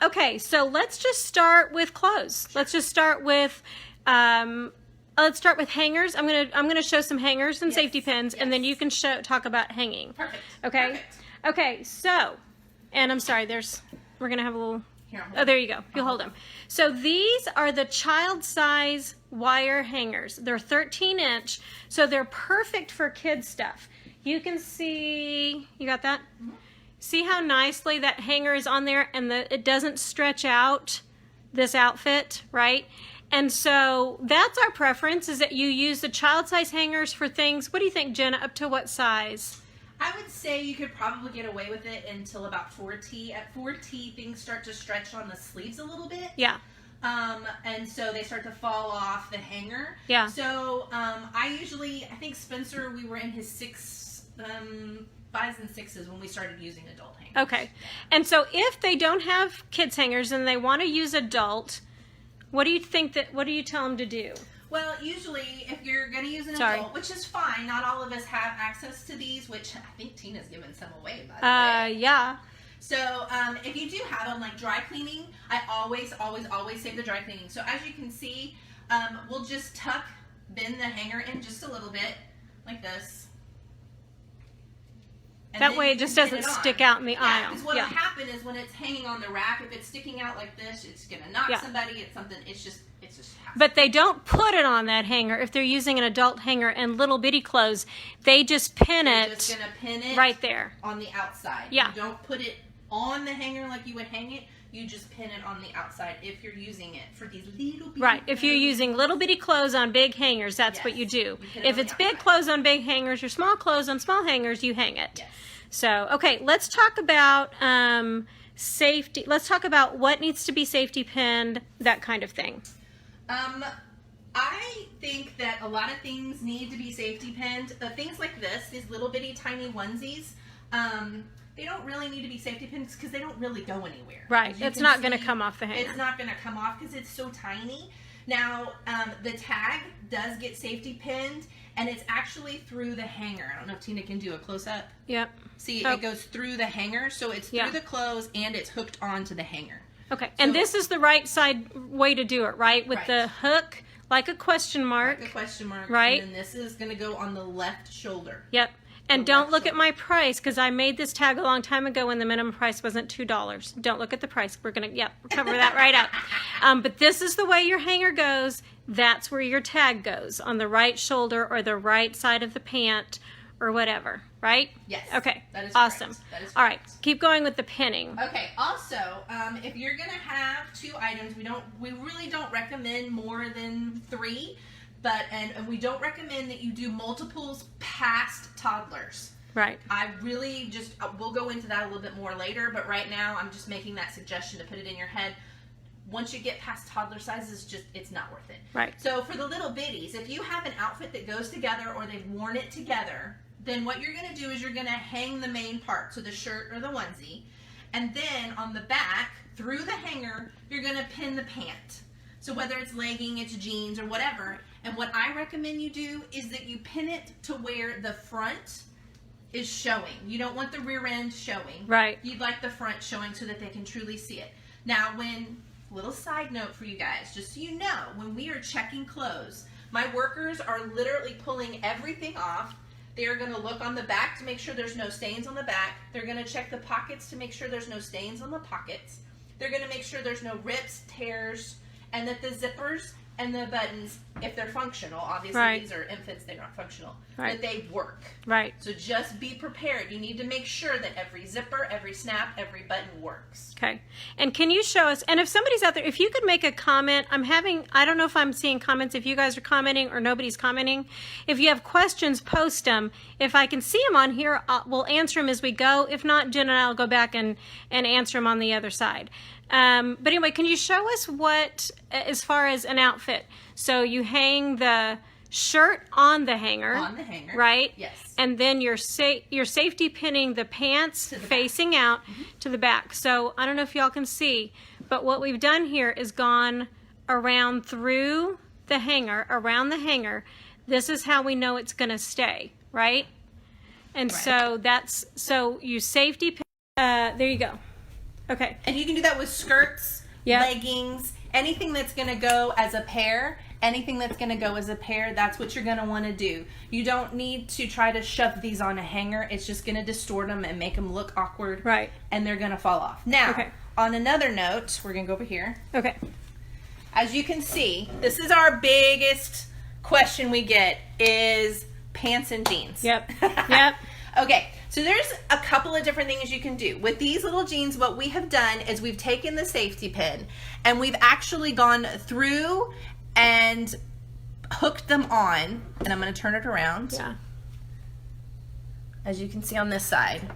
Okay, so let's just start with clothes. Let's just start with hangers. I'm gonna show some hangers and safety pins, and then you can talk about hanging. Perfect. Okay. Perfect. Okay. So, and I'm sorry. We're gonna have a little. Here, Oh, there you go. You'll hold them. So these are the child size wire hangers. They're 13-inch, so they're perfect for kid stuff. You can see. You got that? Mm-hmm. See how nicely that hanger is on there, and it doesn't stretch out this outfit, right? And so that's our preference, is that you use the child size hangers for things. What do you think, Jenna? Up to what size? I would say you could probably get away with it until about 4T. At 4T, things start to stretch on the sleeves a little bit. Yeah. And so they start to fall off the hanger. Yeah. So I think Spencer, we were in his 5s and 6s when we started using adult hangers. Okay. And so if they don't have kids hangers and they want to use adult, what do you tell them to do? Well, usually if you're going to use an adult, which is fine, not all of us have access to these, which I think Tina's given some away, by the way. Yeah. So if you do have them, like dry cleaning, I always save the dry cleaning. So as you can see, we'll just bend the hanger in just a little bit, like this. And that way it just doesn't stick out in the aisle. Because what will happen is when it's hanging on the rack, if it's sticking out like this, it's going to knock somebody. It's something. It's just. But they don't put it on that hanger if they're using an adult hanger and little bitty clothes. They just pin it. They're just going to pin it right there on the outside. Yeah. You don't put it on the hanger like you would hang it. You just pin it on the outside if you're using it for these little bitty Right. If you're using little bitty clothes on big hangers, that's what you do. If it's big clothes on big hangers or small clothes on small hangers, you hang it. Yes. So, okay, let's talk about safety. Let's talk about what needs to be safety pinned, that kind of thing. I think that a lot of things need to be safety pinned. Things like this, these little bitty tiny onesies, they don't really need to be safety pinned because they don't really go anywhere. Right. It's not going to come off the hanger. It's not going to come off because it's so tiny. Now, the tag does get safety pinned, and it's actually through the hanger. I don't know if Tina can do a close-up. Yep. See, it goes through the hanger, so it's through the clothes, and it's hooked onto the hanger. Okay, so, and this is the right side way to do it, right? With the hook, like a question mark. Like a question mark. Right. And then this is going to go on the left shoulder. Yep. And don't look at my price, because I made this tag a long time ago when the minimum price wasn't $2. Don't look at the price. We're going to, cover that right up. But this is the way your hanger goes. That's where your tag goes, on the right shoulder or the right side of the pant or whatever, right? Yes. Okay. That is awesome. Correct. That is correct. All right. Keep going with the pinning. Okay. Also, if you're going to have 2 items, we really don't recommend more than 3. And we don't recommend that you do multiples past toddlers. Right. I really we'll go into that a little bit more later, but right now I'm just making that suggestion to put it in your head. Once you get past toddler sizes, it's not worth it. Right. So for the little bitties, if you have an outfit that goes together or they've worn it together, then what you're going to do is you're going to hang the main part, so the shirt or the onesie, and then on the back, through the hanger, you're going to pin the pant. So whether it's legging, it's jeans, or whatever. And what I recommend you do is that you pin it to where the front is showing. You don't want the rear end showing. Right. You'd like the front showing so that they can truly see it. Now, little side note for you guys, just so you know, when we are checking clothes, my workers are literally pulling everything off. They're going to look on the back to make sure there's no stains on the back. They're going to check the pockets to make sure there's no stains on the pockets. They're going to make sure there's no rips, tears, and that the zippers and the buttons, if they're functional, obviously these are infants, they're not functional, that they work. Right. So just be prepared. You need to make sure that every zipper, every snap, every button works. Okay. And can you show us, and if somebody's out there, if you could make a comment, I don't know if I'm seeing comments, if you guys are commenting or nobody's commenting. If you have questions, post them. If I can see them on here, we'll answer them as we go. If not, Jen and I will go back and answer them on the other side. But anyway, can you show us what, as far as an outfit? So you hang the shirt on the hanger. On the hanger. Right? Yes. And then you're safety pinning the pants facing out to the back. So I don't know if y'all can see, but what we've done here is gone around through the hanger, around the hanger. This is how we know it's going to stay, right? And so you safety pin, there you go. Okay. And you can do that with skirts, Yep. leggings, anything that's going to go as a pair. Anything that's going to go as a pair, that's what you're going to want to do. You don't need to try to shove these on a hanger. It's just going to distort them and make them look awkward. Right. And they're going to fall off. Now, Okay. on another note, we're going to go over here. Okay. As you can see, this is our biggest question we get is pants and jeans. Yep. Yep. Okay, so there's a couple of different things you can do. With these little jeans, what we have done is we've taken the safety pin and we've actually gone through and hooked them on. And I'm going to turn it around. Yeah. As you can see on this side.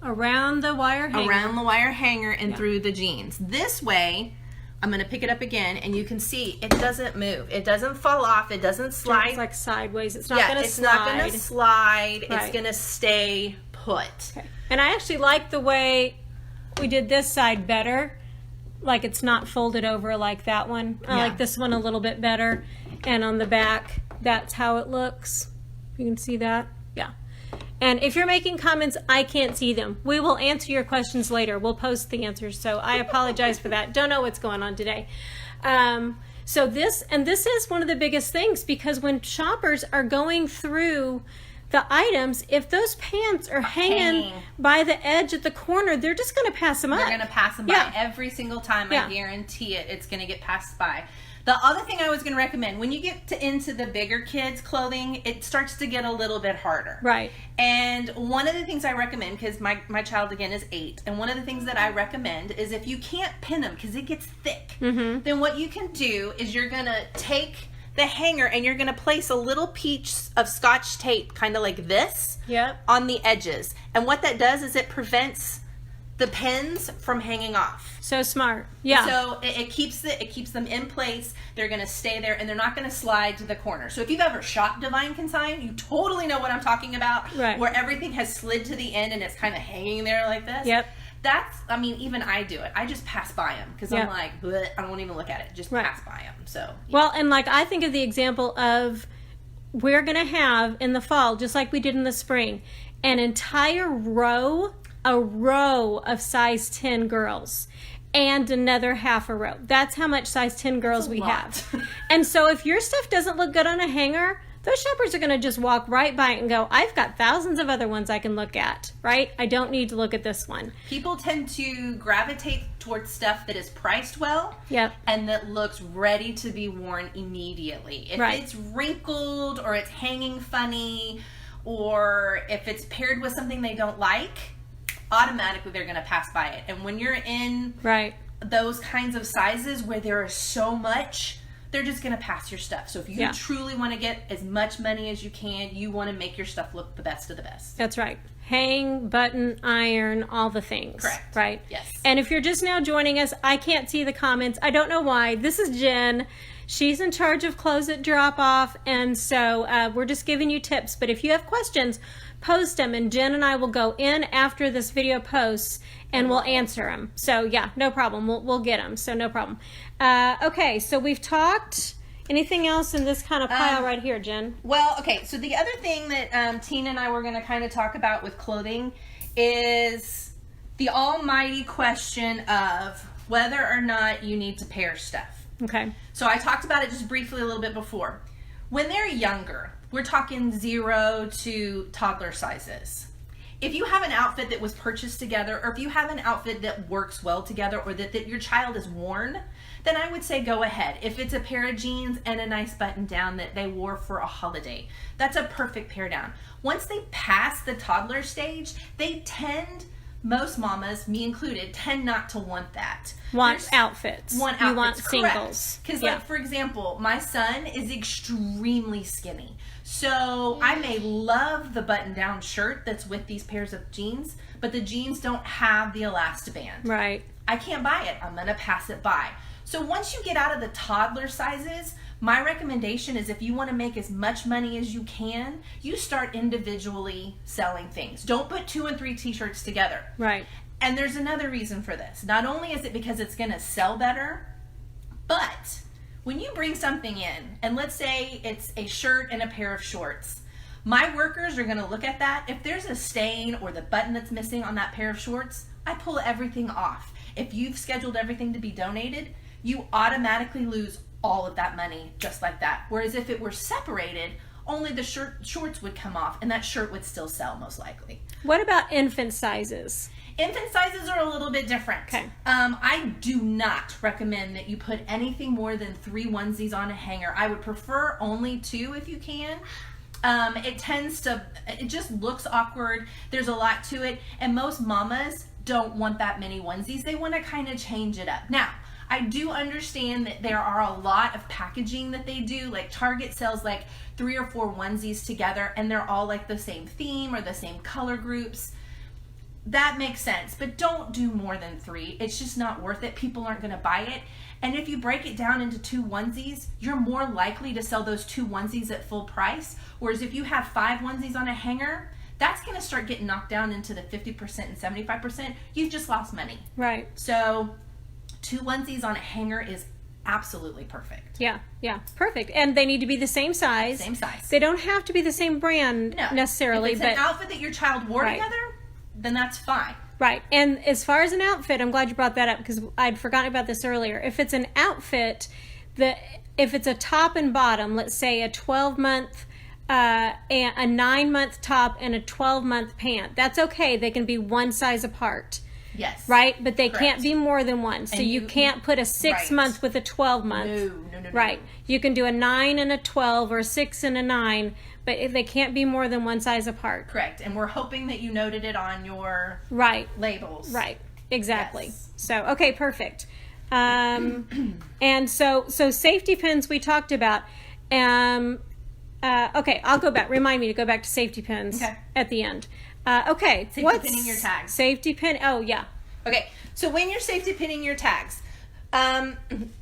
Around the wire hanger. Around the wire hanger and Yeah. through the jeans. This way, I'm going to pick it up again and you can see it doesn't move. It doesn't fall off. It doesn't slide. It's like sideways. It's not going to it's slide. not going to slide. It's Right. going to stay put. Okay. And I actually like the way we did this side better. Like it's not folded over like that one. I Yeah. like this one a little bit better. And on the back, that's how it looks. You can see that. Yeah. And if you're making comments, I can't see them. We will answer your questions later. We'll post the answers. So I apologize for that. Don't know what's going on today. So this is one of the biggest things, because when shoppers are going through the items, if those pants are hanging by the edge at the corner, they're just going to pass them up. They're going to pass them Yeah. by every single time. Yeah. I guarantee it. It's going to get passed by. The other thing I was going to recommend, when you get into the bigger kids' clothing, it starts to get a little bit harder. Right. And one of the things I recommend, because my child, again, is 8, and one of the things that I recommend is if you can't pin them because it gets thick, then what you can do is you're going to take the hanger and you're going to place a little piece of Scotch tape, kind of like this, Yep. on the edges. And what that does is it prevents the pins from hanging off. So smart. Yeah. So it keeps them in place. They're going to stay there and they're not going to slide to the corner. So if you've ever shopped Divine Consign, you totally know what I'm talking about. Right. Where everything has slid to the end and it's kind of hanging there like this. Yep. Even I do it. I just pass by them because Yep. I'm like, bleh, I don't even look at it. Just Right. pass by them. So Well, and like I think of the example of we're going to have in the fall, just like we did in the spring, an entire row, a row of size 10 girls and another half a row. That's how much size 10 girls That's a we lot. have. And so if your stuff doesn't look good on a hanger, those shoppers are going to just walk right by it and go, I've got thousands of other ones I can look at, right? I don't need to look at this one. people tend to gravitate towards stuff that is priced well. Yep. And that looks ready to be worn immediately. If Right. it's wrinkled or it's hanging funny or if it's paired with something they don't like, automatically they're going to pass by it. And when you're in Right. those kinds of sizes where there is so much, they're just going to pass your stuff. So if you Yeah. truly want to get as much money as you can, you want to make your stuff look the best of the best. That's right. Hang, button, iron, all the things. Correct. Right? Yes. And if you're just now joining us, I can't see the comments. I don't know why. This is Jen. She's in charge of close it drop off. And so we're just giving you tips. But if you have questions, post them. And Jen and I will go in after this video posts and we'll answer them. So yeah, no problem. We'll get them. So no problem. Okay. So we've talked. Anything else in this kind of pile right here, Jen? Well, okay, so the other thing that Tina and I were going to kind of talk about with clothing is the almighty question of whether or not you need to pair stuff. Okay. So I talked about it just briefly a little bit before. When they're younger, we're talking 0 to toddler sizes. If you have an outfit that was purchased together, or if you have an outfit that works well together, or that your child has worn, then I would say go ahead. If it's a pair of jeans and a nice button down that they wore for a holiday, that's a perfect pair down. Once they pass the toddler stage, they tend, most mamas, me included, tend not to want that. Want There's- outfits. Want You outfits, want singles. Because, Yeah. like, for example, my son is extremely skinny. So I may love the button-down shirt that's with these pairs of jeans, but the jeans don't have the elastiband. Right. I can't buy it. I'm going to pass it by. So once you get out of the toddler sizes, my recommendation is if you want to make as much money as you can, you start individually selling things. Don't put 2 and 3 t-shirts together. Right. And there's another reason for this. Not only is it because it's going to sell better, but when you bring something in, and let's say it's a shirt and a pair of shorts, my workers are going to look at that. If there's a stain or the button that's missing on that pair of shorts, I pull everything off. if you've scheduled everything to be donated, you automatically lose all of that money just like that. Whereas if it were separated, only the shorts would come off, and that shirt would still sell most likely. What about infant sizes? Infant sizes are a little bit different. Okay. I do not recommend that you put anything more than 3 onesies on a hanger. I would prefer only 2 if you can. It just looks awkward. There's a lot to it, and most mamas don't want that many onesies. They want to kind of change it up. Now, I do understand that there are a lot of packaging that they do. Like Target sells like 3 or 4 onesies together, and they're all like the same theme or the same color groups. That makes sense, but don't do more than 3. It's just not worth it. People aren't going to buy it. And if you break it down into 2 onesies, you're more likely to sell those 2 onesies at full price. Whereas if you have 5 onesies on a hanger, that's going to start getting knocked down into the 50% and 75%. You've just lost money. Right. So 2 onesies on a hanger is absolutely perfect. Yeah, perfect. And they need to be the same size. Same size. They don't have to be the same brand necessarily. If it's an outfit that your child wore together, then that's fine. Right. And as far as an outfit, I'm glad you brought that up because I'd forgotten about this earlier. If it's an outfit, if it's a top and bottom, let's say a 12-month, a 9-month top and a 12-month pant, that's okay. They can be one size apart. Yes. Right? But they Correct. can't be more than one. So you can't put a 6-month with a 12-month. No. Right. You can do a 9 and a 12 or a 6 and a 9, but they can't be more than one size apart. Correct. And we're hoping that you noted it on your labels. Right. Exactly. Yes. So, okay, perfect. And so safety pins we talked about. Okay, I'll go back. Remind me to go back to safety pins at the end. Okay. Safety pinning your tags. Safety pin. Oh, yeah. Okay. So when you're safety pinning your tags,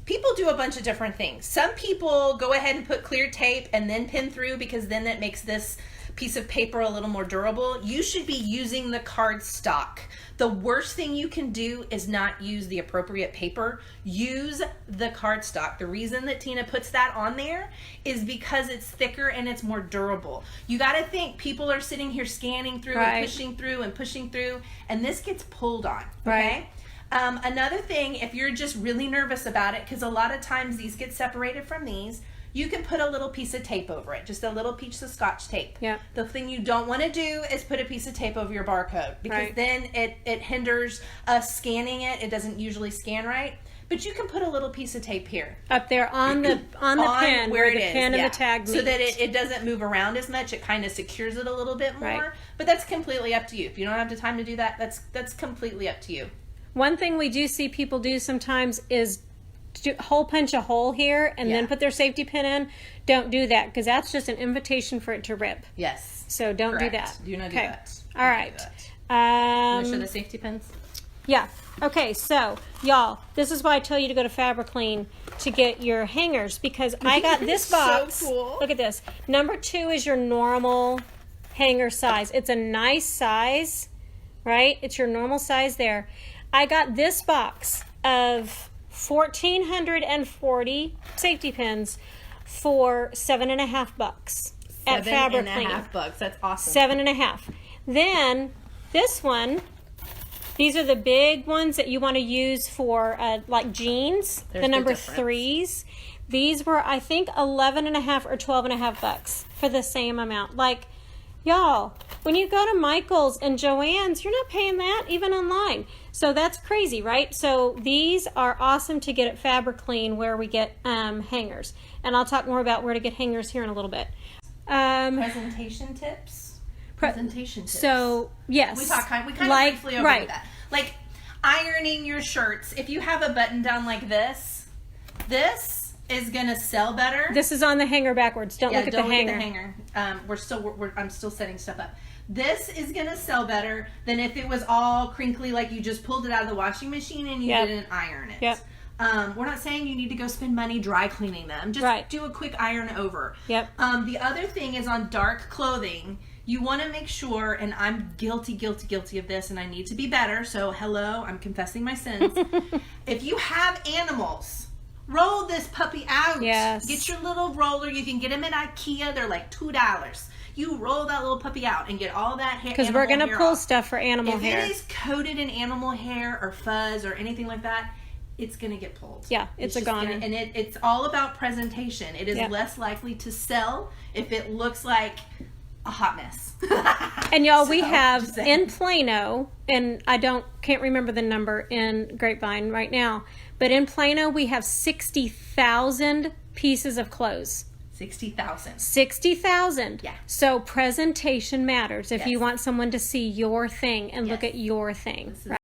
people do a bunch of different things. Some people go ahead and put clear tape and then pin through because then that makes this piece of paper a little more durable. You should be using the cardstock. The worst thing you can do is not use the appropriate paper. Use the cardstock. The reason that Tina puts that on there is because it's thicker and it's more durable. You got to think people are sitting here scanning through and pushing through, and this gets pulled on. Okay. Right. Another thing, if you're just really nervous about it, because a lot of times these get separated from these, you can put a little piece of tape over it, just a little piece of Scotch tape. Yeah. The thing you don't want to do is put a piece of tape over your barcode because then it hinders us scanning it. It doesn't usually scan right. But you can put a little piece of tape here. Up there on the pin where the pin and the tag meet. So that it doesn't move around as much. It kind of secures it a little bit more. Right. But that's completely up to you. If you don't have the time to do that, that's completely up to you. One thing we do see people do sometimes is hole punch a hole here and then put their safety pin in. Don't do that because that's just an invitation for it to rip. Yes. So don't Correct. do that. Do not do that. All right. Want to show the safety pins? Yeah. Okay, so y'all, this is why I tell you to go to Fabric Clean to get your hangers because I got this box. So cool. Look at this. Number 2 is your normal hanger size. It's a nice size, right? It's your normal size there. I got this box of 1,440 safety pins for $7.50 at Fabric Clean. $7.50. That's awesome. $7.50. Then this one, these are the big ones that you want to use for like jeans. There's the number the difference. 3s. These were I think $11.50 or $12.50 for the same amount. Like, y'all, when you go to Michael's and Joann's, you're not paying that even online. So that's crazy, right? So these are awesome to get at Fabric Clean where we get hangers. And I'll talk more about where to get hangers here in a little bit. Presentation tips. Presentation tips. So, yes. We kind of briefly over that. Like ironing your shirts. If you have a button down like this is going to sell better. This is on the hanger backwards. Don't look at the hanger. At the hanger. I'm still setting stuff up. This is going to sell better than if it was all crinkly like you just pulled it out of the washing machine and you didn't iron it. Yep. We're not saying you need to go spend money dry cleaning them. Just do a quick iron over. Yep. The other thing is on dark clothing, you want to make sure, and I'm guilty of this, and I need to be better, so hello, I'm confessing my sins. If you have animals, roll this puppy out. Yes. Get your little roller. You can get them at IKEA. They're like $2. you roll that little puppy out and get all that hair. Because we're going to pull stuff for animal if hair. If it is coated in animal hair or fuzz or anything like that, it's going to get pulled. Yeah, it's a goner. And it's all about presentation. It is less likely to sell if it looks like a hot mess. And y'all, we have in Plano, and can't remember the number in Grapevine right now, but in Plano we have 60,000 pieces of clothes. 60,000. 60,000. Yeah. So presentation matters if you want someone to see your thing and look at your thing.